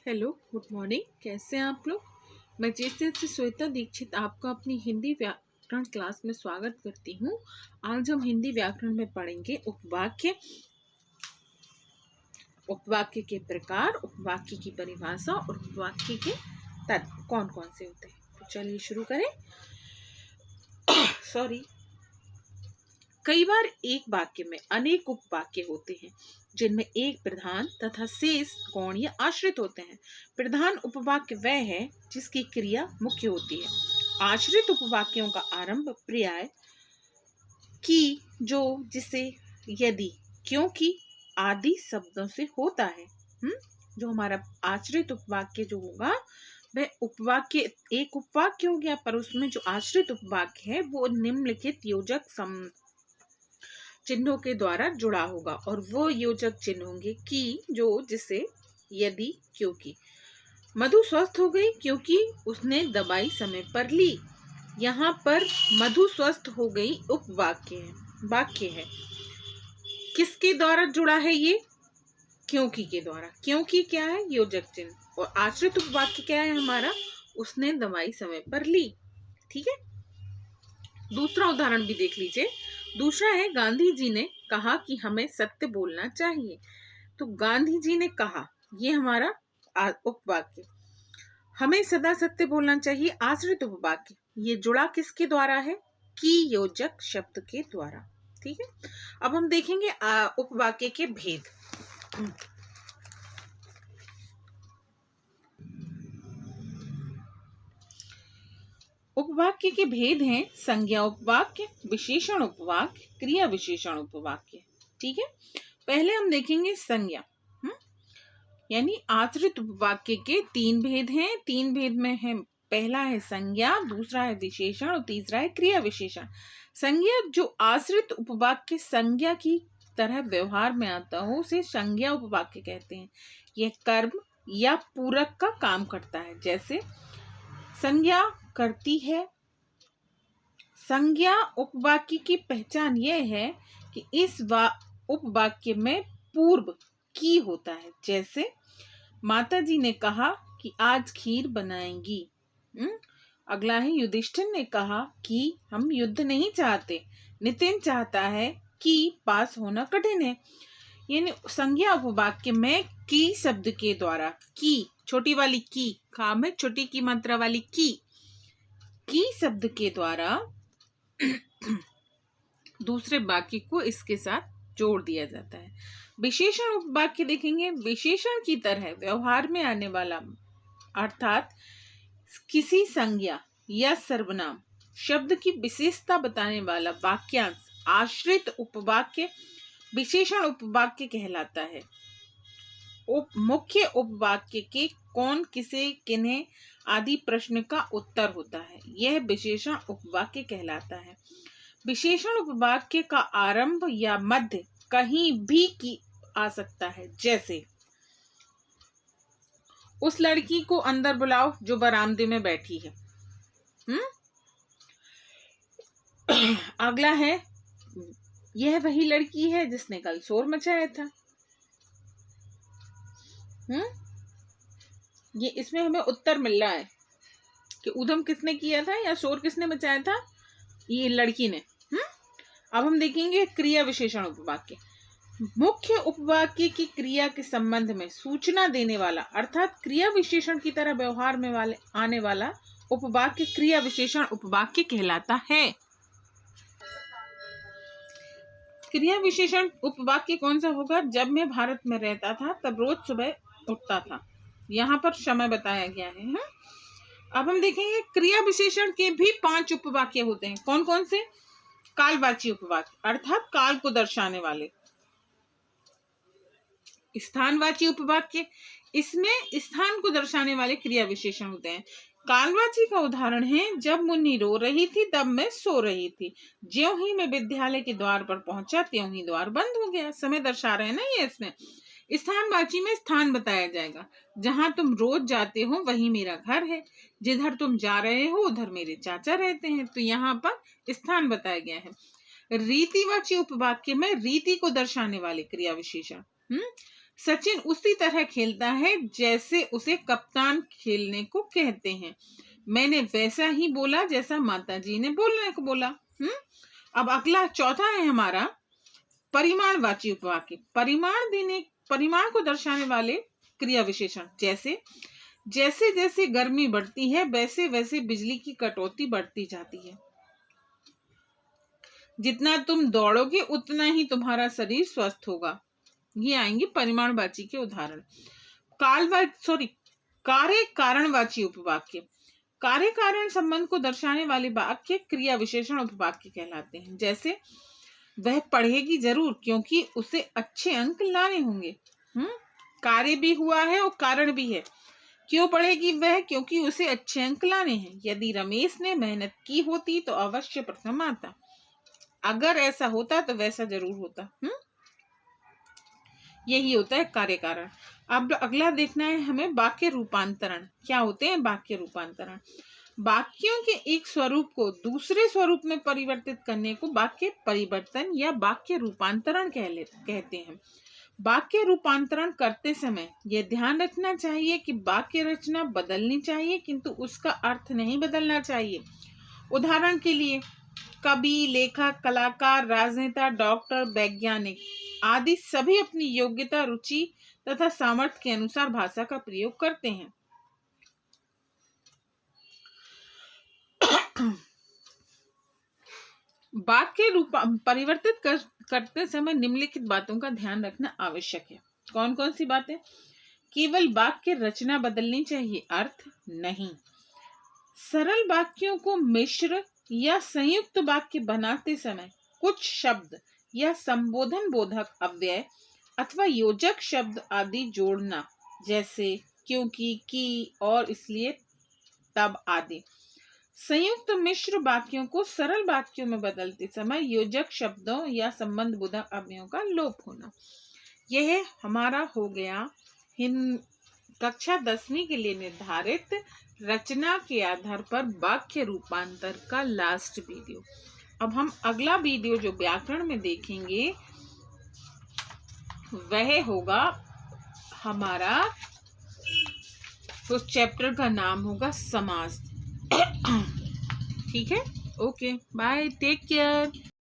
Hello, good morning. कैसे हैं आप लोग? मैं जैसे से श्वेता दीक्षित आपका अपनी हिंदी व्याकरण क्लास में स्वागत करती हूँ। आज हम हिंदी व्याकरण में पढ़ेंगे उपवाक्य, उपवाक्य के प्रकार, उपवाक्य की परिभाषा और उपवाक्य के तत्व कौन कौन से होते हैं। तो चलिए शुरू करें। सॉरी। कई बार एक वाक्य में अनेक उपवाक्य होते हैं जिनमें एक प्रधान तथा शेष गौण या आश्रित होते हैं। प्रधान उपवाक्य वह है जिसकी क्रिया मुख्य होती है। आश्रित उपवाक्यों का आरंभ पर्याय की, जो, जिसे, यदि, क्योंकि आदि शब्दों से होता है। जो हमारा आश्रित उपवाक्य जो होगा वह उपवाक्य एक उपवाक्य हो गया, पर उसमें जो आश्रित उपवाक्य है वो निम्नलिखित योजक चिन्हों के द्वारा जुड़ा होगा, और वो योजक चिन्ह होंगे कि, जो, जिसे, यदि, क्योंकि। मधु स्वस्थ हो गई क्योंकि उसने दवाई समय पर ली। यहाँ पर मधु स्वस्थ हो गई वाक्य है। किसके द्वारा जुड़ा है ये? क्योंकि के द्वारा। क्योंकि क्या है? योजक चिन्ह। और आश्रित उपवाक्य क्या है हमारा? उसने दवाई समय पर ली। ठीक है। दूसरा उदाहरण भी देख लीजिए। दूसरा है, गांधी जी ने कहा कि हमें सत्य बोलना चाहिए। तो गांधी जी ने कहा, ये हमारा उपवाक्य। हमें सदा सत्य बोलना चाहिए, आश्रित उपवाक्य। ये जुड़ा किसके द्वारा है? की योजक शब्द के द्वारा। ठीक है। अब हम देखेंगे उपवाक्य के भेद। उपवाक्य के भेद हैं संज्ञा उपवाक्य, विशेषण उपवाक्य, क्रिया विशेषण उपवाक्य। ठीक है। पहले हम देखेंगे संज्ञा। यानी आश्रित उपवाक्य के तीन भेद हैं। तीन भेद में है, पहला है संज्ञा, दूसरा है विशेषण और तीसरा है क्रिया विशेषण। संज्ञा जो आश्रित उपवाक्य संज्ञा की तरह व्यवहार में आता हो उसे संज्ञा उपवाक्य कहते हैं। यह कर्म या पूरक का काम करता है। जैसे संज्ञा करती है। संज्ञा उपवाक्य की पहचान यह है कि इस उपवाक्य में पूर्व की होता है। जैसे माता जी ने कहा कि आज खीर बनाएंगी। अगला है, युधिष्ठिर ने कहा कि हम युद्ध नहीं चाहते। नितिन चाहता है कि पास होना कठिन है। यानी संज्ञा उपवाक्य में की शब्द के द्वारा, की छोटी वाली की, खा में छोटी की मात्रा वाली की शब्द के द्वारा दूसरे वाक्य को इसके साथ जोड़ दिया जाता है। विशेषण उपवाक्य देखेंगे। विशेषण की तरह व्यवहार में आने वाला, अर्थात किसी संज्ञा या सर्वनाम शब्द की विशेषता बताने वाला वाक्यांश आश्रित उपवाक्य विशेषण उपवाक्य कहलाता है। मुख्य उपवाक्य के कौन, किसे, किन्हें आदि प्रश्न का उत्तर होता है, यह विशेषण उपवाक्य कहलाता है। विशेषण उपवाक्य का आरंभ या मध्य कहीं भी की आ सकता है। जैसे उस लड़की को अंदर बुलाओ जो बरामदे में बैठी है। अगला है, यह वही लड़की है जिसने कल शोर मचाया था। ये इसमें हमें उत्तर मिल रहा है कि उधम किसने किया था या शोर किसने मचाया था? ये लड़की ने। अब हम देखेंगे क्रिया विशेषण उपवाक्य। मुख्य उपवाक्य की क्रिया के संबंध में सूचना देने वाला, अर्थात क्रिया विशेषण की तरह व्यवहार में आने वाला उपवाक्य क्रिया विशेषण उपवाक्य कहलाता है। क्रिया विशेषण उपवाक्य कौन सा होगा? जब मैं भारत में रहता था तब रोज सुबह उठता था। यहाँ पर समय बताया गया है। अब हम देखेंगे क्रिया विशेषण के भी 5 उपवाक्य होते हैं। कौन कौन से? कालवाची उपवाक्य, अर्थात काल को दर्शाने वाले। स्थानवाची उपवाक्य, इसमें स्थान को दर्शाने वाले क्रिया विशेषण होते हैं। कालवाची का उदाहरण है, जब मुन्नी रो रही थी तब मैं सो रही थी। ज्यों ही मैं विद्यालय के द्वार पर पहुंचा त्यों ही द्वार बंद हो गया। समय दर्शा रहे हैं ना ये इसमें। स्थानवाची में स्थान बताया जाएगा। जहां तुम रोज जाते हो वहीं मेरा घर है। जिधर तुम जा रहे हो उधर मेरे चाचा रहते हैं। तो यहाँ पर स्थान बताया गया है। रीतिवाची उपवाक्य में रीति को दर्शाने वाले क्रिया विशेषण। सचिन उसी तरह खेलता है जैसे उसे कप्तान खेलने को कहते हैं। मैंने वैसा ही बोला जैसा माताजी ने बोलने को बोला। अब अगला चौथा है हमारा परिमाणवाची उपवाक्य। परिमाण को दर्शाने वाले क्रिया विशेषण, जैसे जैसे जैसे गर्मी बढ़ती है वैसे वैसे बिजली की कटौती बढ़ती जाती है। जितना तुम दौड़ोगे उतना ही तुम्हारा शरीर स्वस्थ होगा। ये आएंगे परिमाणवाची के उदाहरण। कार्य कारणवाची उपवाक्य। कार्य कारण संबंध को दर्शाने वाले वाक्य क्रिया विशेषण उपवाक्य कहलाते हैं। जैसे वह पढ़ेगी जरूर क्योंकि उसे अच्छे अंक लाने होंगे। कार्य भी हुआ है और कारण भी है। क्यों पढ़ेगी वह? क्योंकि उसे अच्छे अंक लाने हैं। यदि रमेश ने मेहनत की होती तो अवश्य प्रथम आता। अगर ऐसा होता तो वैसा जरूर होता। यही होता है कार्य कारण। अब अगला देखना है हमें वाक्य रूपांतरण। क्या होते हैं वाक्य रूपांतरण? वाक्यों के एक स्वरूप को दूसरे स्वरूप में परिवर्तित करने को वाक्य परिवर्तन या वाक्य रूपांतरण कहते हैं। वाक्य रूपांतरण करते समय यह ध्यान रखना चाहिए कि वाक्य रचना बदलनी चाहिए किंतु उसका अर्थ नहीं बदलना चाहिए। उदाहरण के लिए कवि, लेखक, कलाकार, राजनेता, डॉक्टर, वैज्ञानिक आदि सभी अपनी योग्यता, रुचि तथा सामर्थ्य के अनुसार भाषा का प्रयोग करते हैं। वाक्य परिवर्तित करते समय निम्नलिखित बातों का ध्यान रखना आवश्यक है। कौन कौन सी बातें? केवल वाक्य रचना बदलनी चाहिए, अर्थ नहीं। सरल वाक्यों को मिश्र या संयुक्त वाक्य बनाते समय कुछ शब्द या संबोधन बोधक अव्यय अथवा योजक शब्द आदि जोड़ना, जैसे क्योंकि, की, और, इसलिए, तब आदि। संयुक्त मिश्र वाक्यों को सरल वाक्यों में बदलते समय योजक शब्दों या संबंध बोधक अव्ययों का लोप होना। यह हमारा हो गया कक्षा 10वीं के लिए निर्धारित रचना के आधार पर वाक्य रूपांतर का लास्ट वीडियो। अब हम अगला वीडियो जो व्याकरण में देखेंगे वह होगा हमारा, उस चैप्टर का नाम होगा समास। ठीक है, ओके, बाय, टेक केयर।